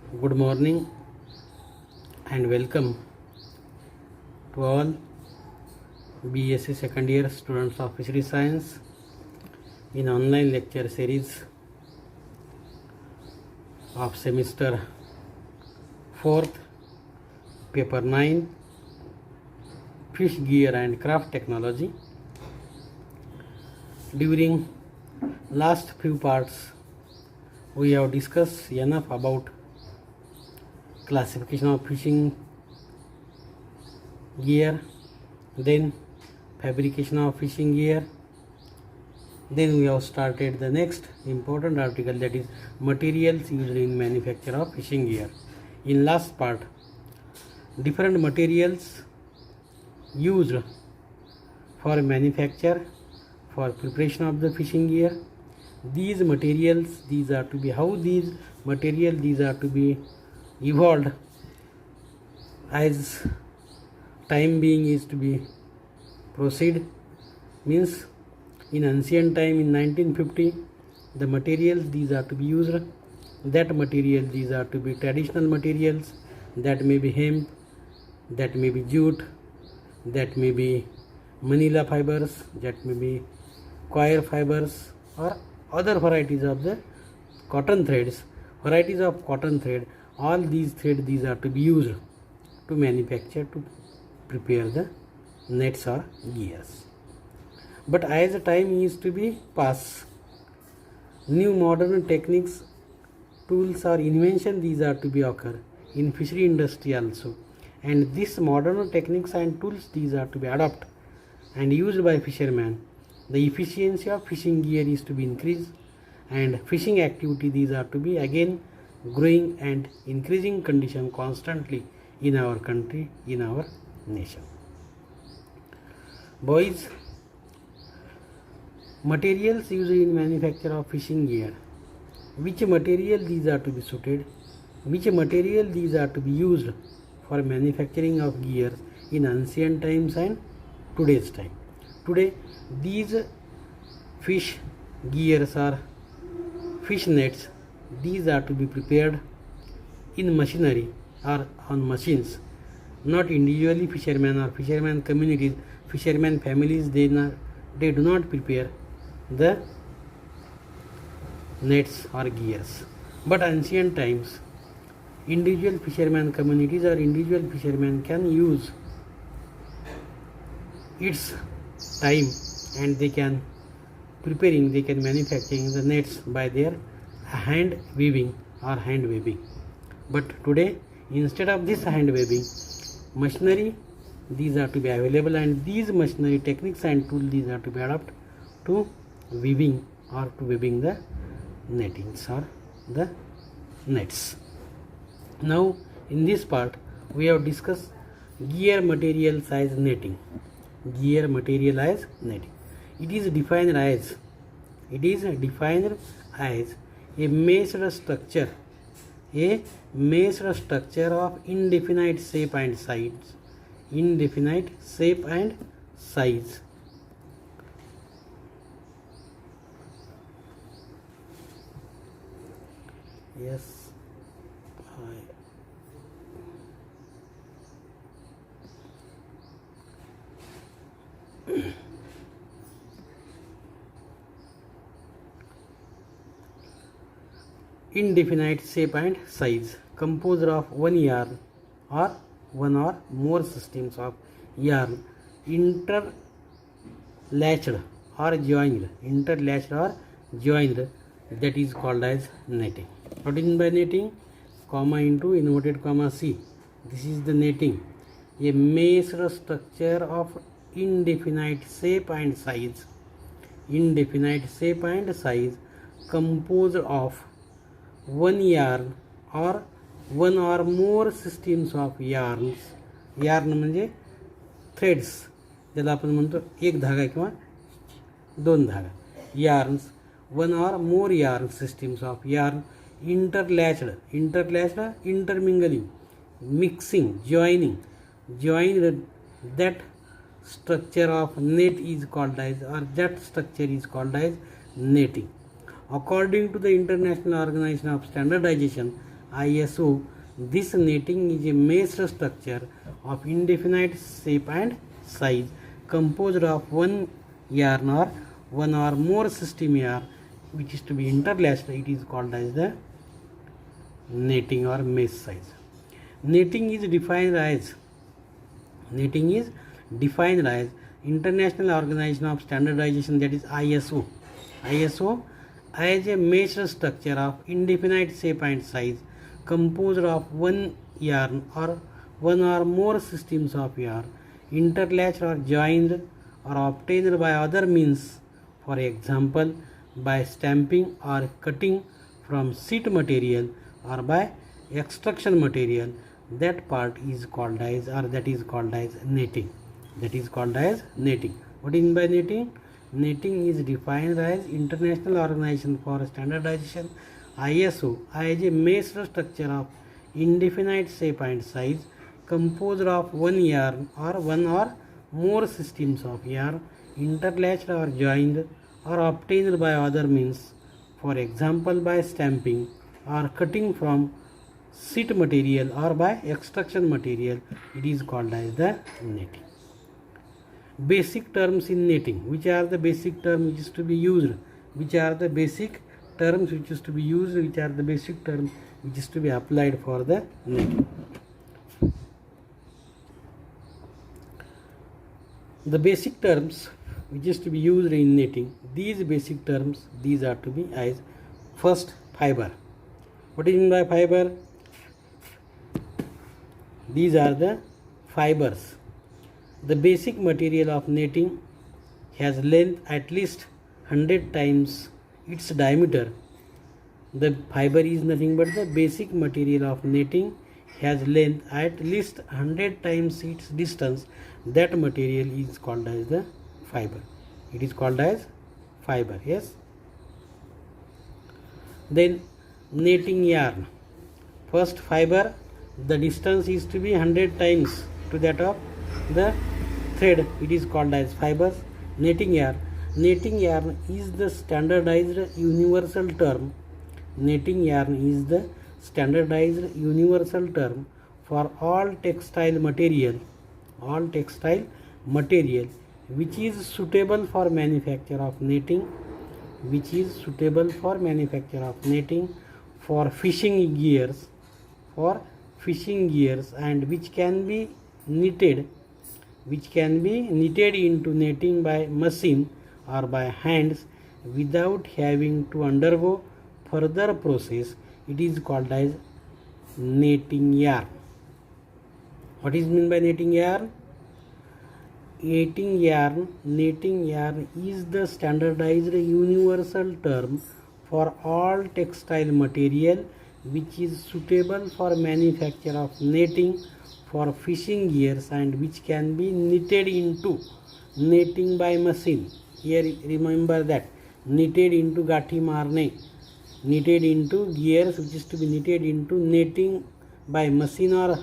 Good morning and welcome to all BSc second year students of Fishery Science in online lecture series of semester 4th, paper 9, Fish Gear and Craft Technology. During last few parts we have discussed enough about classification of fishing gear, then fabrication of fishing gear, then we have started the next important article, that is materials used in manufacture of fishing gear. In last part, different materials used for manufacture, for preparation of the fishing gear. These materials, these are to be evolved as time being is to be proceed. Means in ancient time, in 1950, the materials these are to be used. That material, these are to be traditional materials, that may be hemp, that may be jute, that may be manila fibers, that may be coir fibers, or other varieties of the cotton threads, varieties of cotton thread. All these threads, these are to be used to manufacture, to prepare the nets or gears. But as time is to be pass, new modern techniques, tools or invention, these are to be occur in fishery industry also, and this modern techniques and tools, these are to be adopted and used by fishermen. The efficiency of fishing gear is to be increased, and fishing activity, these are to be again growing and increasing condition constantly in our country, in our nation. Boys, materials used in manufacture of fishing gear. Which material these are to be suited? Which material these are to be used for manufacturing of gears in ancient times and today's time? Today, these fish gears or fish nets, these are to be prepared in machinery or on machines, not individually. Fishermen or fishermen communities, fishermen families, they do not prepare the nets or gears. But ancient times, individual fishermen communities or individual fishermen can use its time, and they can manufacturing the nets by their hand weaving or hand weaving. But today, instead of this hand weaving, machinery, these are to be available, and these machinery techniques and tools, these are to be adapted to weaving or to weaving the nettings or the nets. Now in this part we have discussed gear materials as netting. Gear material as netting. It is defined as a meshed structure of indefinite shape and size. Yes, indefinite shape and size, composed of one yarn or one or more systems of yarn interlatched or joined, that is called as netting. What is by netting? Comma into inverted comma C. This is the netting. A meshed structure of indefinite shape and size, composed of one yarn or one or more systems of yarns. yarn म्हणजे threads, ज्याला आपण म्हणतो एक धागा किंवा दोन धागा. yarns, one or more yarn systems of yarn interlatched, intermingling, mixing, joined, that structure of net is called as, or that structure is called as netting. According to the International Organization of Standardization, ISO. This netting is a mesh structure of indefinite shape and size composed of one yarn or one or more system yarn which is to be interlaced. It is called as the netting or mesh size. Netting is defined as International Organization of Standardization, that is ISO. ISO as a mesh structure of indefinite shape and size composed of one yarn or one or more systems of yarn interlaced or joined or obtained by other means, for example by stamping or cutting from sheet material or by extrusion material. That part is called as, or that is called as netting. That is called as netting. What is meant by netting? Netting is defined as International Organization for Standardization, ISO, as a mesh structure of indefinite shape and size composed of one yarn or one or more systems of yarn interlaced or joined or obtained by other means, for example by stamping or cutting from sheet material or by extrusion material. It is called as the netting. Basic terms in netting. Which are the basic terms which is to be used? Which are the basic terms which is to be used? Which are the basic terms which is to be applied for the netting? The basic terms which is to be used in netting, these basic terms, these are to be as first, fiber. What is meant by fiber? These are the fibers. The basic material of netting has length at least 100 times its diameter. The fiber is nothing but the basic material of netting has length at least 100 times its distance. That material is called as the fiber. It is called as fiber. Yes. Then netting yarn. First, fiber, the distance is to be 100 times to that of the thread. It is called as fibers. Netting yarn. Netting yarn is the standardized universal term. Netting yarn is the standardized universal term for all textile material which is suitable for manufacture of netting, for fishing gears, and which can be knitted into netting by machine or by hands without having to undergo further process. It is called as netting yarn. What is meant by netting yarn? Netting yarn is the standardized universal term for all textile material which is suitable for manufacture of netting for fishing gears and which can be knitted into netting by machine. Here remember that knitted into gathi marne, knitted into gears which is to be knitted into netting by machine or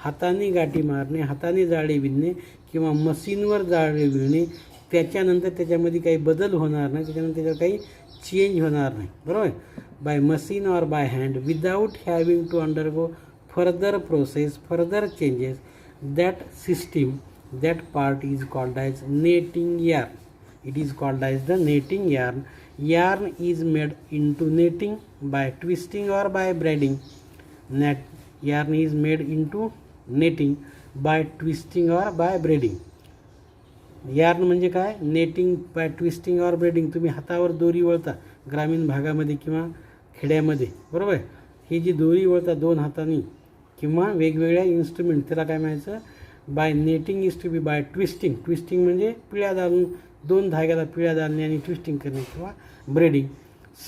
हाताने गाठी मारणे, हाताने जाळे विणणे किंवा मशीनवर जाळे विणणे. त्याच्यानंतर त्याच्यामध्ये काही बदल होणार नाही, त्याच्यानंतर त्याच्यात काही चेंज होणार नाही. बरोबर. बाय मशीन और by hand without having to undergo further process, further changes. That system, that part is called as netting yarn. It is called as the netting yarn. Yarn is made into netting by twisting or by braiding. Yarn is made into netting by twisting or by braiding. Yarn म्हणजे काय? Netting bye twisting और braiding. तुम्ही हातावर दोरी वळता ग्रामीण भागामध्ये किंवा खेड्यामध्ये, बरोबर. ही जी दोरी वळता दोन हातांनी किंवा वेगवेगळ्या इन्स्ट्रुमेंट, त्याला काय म्हणायचं? By netting is to be by twisting. Twisting म्हणजे पिळ्या दालून, दोन धाग्याला पिळ्या दालणे आणि ट्विस्टिंग करणे किंवा braiding.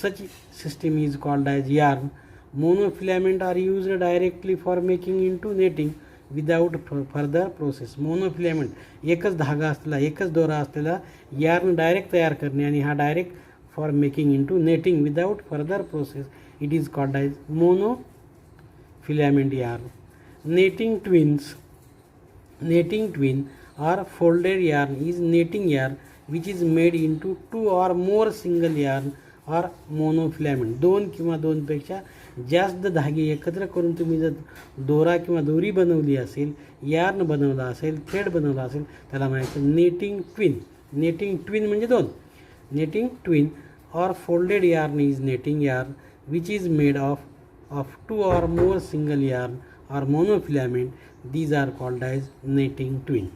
Such system is called as yarn. Monofilament are used directly for making into netting without further process. Monofilament, एकच धागा असलेला, एकच दोरा असलेला यार्न डायरेक्ट तयार करणे आणि हा direct for making into netting without further process. It is called as monofilament yarn. Netting twins. Netting twin or folded yarn is netting yarn which is made into two or more single yarn or monofilament. दोन किंवा दोनपेक्षा जास्त धागे एकत्र करून तुम्ही जर दोरा किंवा दोरी बनवली असेल, यार्न बनवला असेल, थ्रेड बनवला असेल, त्याला म्हणायचं नेटिंग ट्विन. नेटिंग ट्विन म्हणजे दोन. Netting twin or folded yarn is netting yarn which is made of two or more single yarn or monofilament. These are called as netting twin.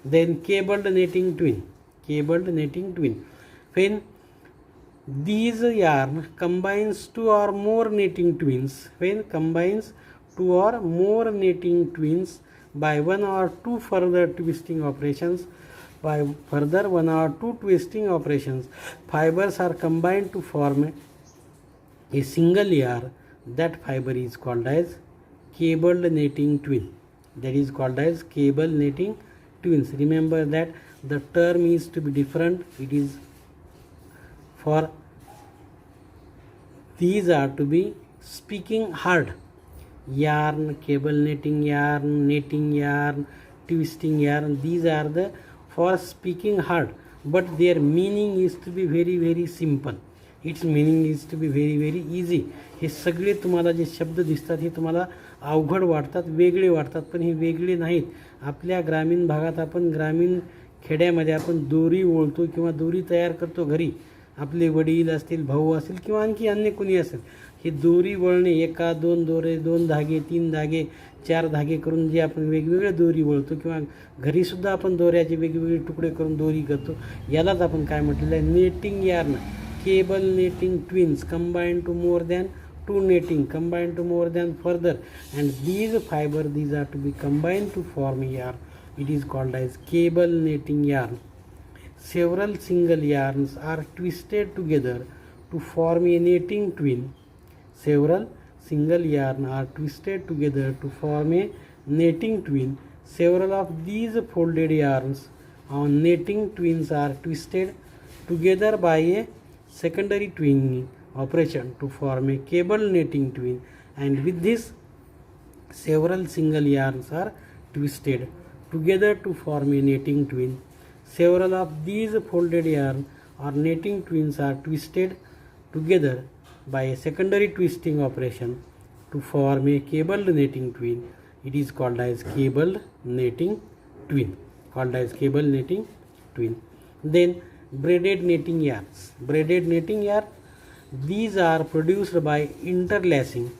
Then cabled netting twin. Cabled netting twin, when these yarn combines two or more netting twins, when combines two or more netting twins by one or two further twisting operations, by further one or two twisting operations, fibers are combined to form a single yarn. That fiber is called as cabled netting twin. That is called as cable netting twins. Remember that the term is to be different. It is for these are to be speaking hard. Yarn, cable netting yarn, netting yarn, twisting yarn, these are the for speaking hard, but their meaning is to be very very simple. Its meaning is to be very very easy. हे सगळे तुम्हाला जे शब्द दिसतात हे तुम्हाला अवघड वाटतात, वेगळे वाटतात, पण हे वेगळे नाहीत. आपल्या ग्रामीण भागात आपण ग्रामीण खेड्यामध्ये आपण दोरी ओळतो किंवा दोरी तयार करतो घरी. आपले वडील असतील, भाऊ असतील किंवा आणखी अन्य कोणी असेल, हे दोरी वळणे, एका दोन दोरे, दोन धागे, तीन धागे, चार धागे करून जे आपण वेगवेगळे दोरी वळतो किंवा घरीसुद्धा आपण दोऱ्याचे वेगवेगळे तुकडे करून दोरी करतो, यालाच आपण काय म्हटलेलं आहे, netting yarn. Cable netting twines combine two more than two netting, combine two more than further, and these fiber these are to be combined to form yarn. It is called as cable netting yarn. Several single yarns are twisted together to form a netting twin. Several single yarn are twisted together to form a netting twin. Several of these folded yarns on netting twins are twisted together by a secondary twinning operation to form a cable netting twin, and with this several single yarns are twisted together to form a netting twin. Several of these folded yarn or netting twins are twisted together by a secondary twisting operation to form a cabled netting twin. It is called as cabled netting twin. Called as cable netting twin. Then braided netting yarns. Braided netting yarn, these are produced by interlacing.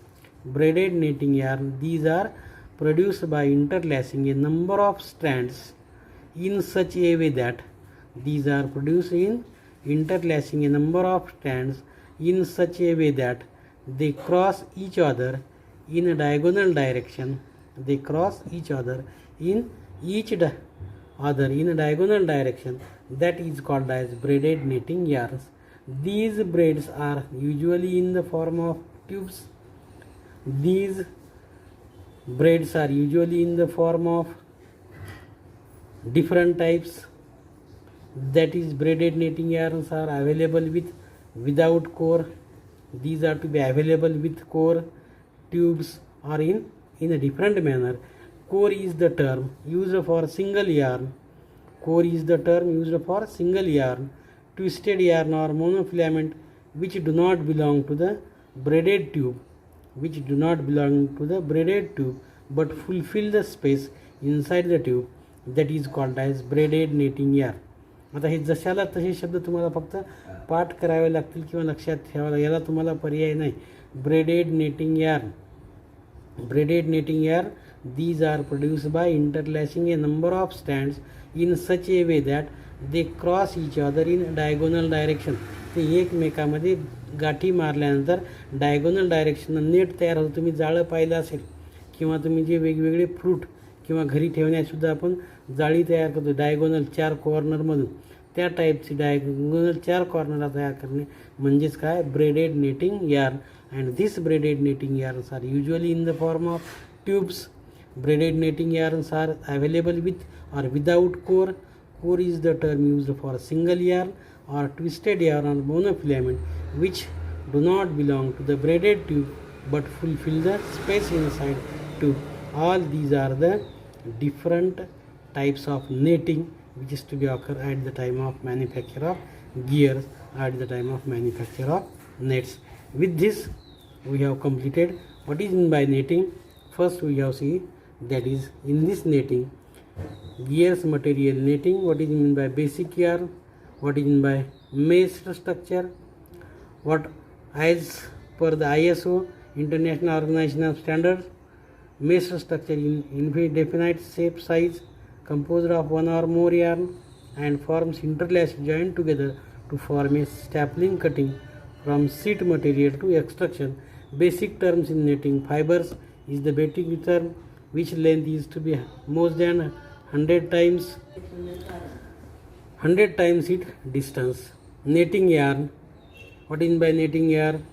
Braided netting yarn, these are produced by interlacing a number of strands in such a way that these are produced in interlacing a number of strands in such a way that they cross each other in a diagonal direction. They cross each other in other in a diagonal direction. That is called as braided netting yarns. These braids are usually in the form of tubes. These braids are usually in the form of different types. That is, braided netting yarns are available without core. These are to be available with core, tubes, or in a different manner. Core is the term used for single yarn. Core is the term used for single yarn, twisted yarn or monofilament which do not belong to the braided tube, but fulfill the space inside the tube. That is called as braided netting yarn. आता हे जशाला तसे शब्द तुम्हाला फक्त पाठ करावे लागतील किंवा लक्षात ठेवायला, याला तुम्हाला पर्याय नाही. Braided netting yarn. Braided netting yarn, these are produced by interlacing a number of strands in such a way that they cross each other in diagonal direction. ते एकमेकामध्ये गाठी मारल्यानंतर डायगोनल डायरेक्शन नेट तयार होतं. तुम्ही जाळं पाहिलं असेल किंवा तुम्ही जे वेगवेगळे फ्रूट किंवा घरी ठेवण्यासुद्धा आपण जाळी तयार करतो डायगोनल 4 कॉर्नरमधून, त्या टाईपची डायगोनल 4 कॉर्नरला तयार करणे म्हणजेच काय, braided netting yarn. And this braided netting yarns are usually in the form of tubes. Braided netting yarns are available with or without core. Core is the term used for single yarn or twisted yarn or monofilament which do not belong to the braided tube but fulfill the space inside tube. All these are the different types of netting which is to be occur at the time of manufacture of gears, at the time of manufacture of nets. With this we have completed. What is meant by netting? First we have seen, that is in this netting, gears material netting. What is meant by basic yarn? What is meant by mesh structure? What, as per the ISO, International Organization of Standards, mesh structure in indefinite shape size composed of one or more yarn and forms interlaced joined together to form a stapling cutting from sheet material to extraction. Basic terms in netting: fibers is the basic term, which length is to be more than 100 times its distance. Netting yarn. What is by netting yarn?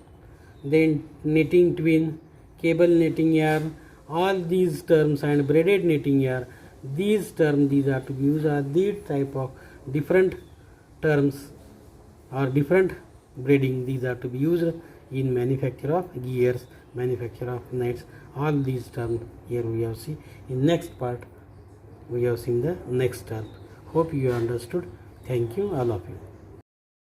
Then netting twin, cable netting yarn, all these terms, and braided netting yarn. These terms, these are to be used as these type of different terms or different braiding. These are to be used in manufacture of gears, manufacture of nets. All these terms here we have seen. In next part we have seen the next term. Hope you understood. Thank you all of you.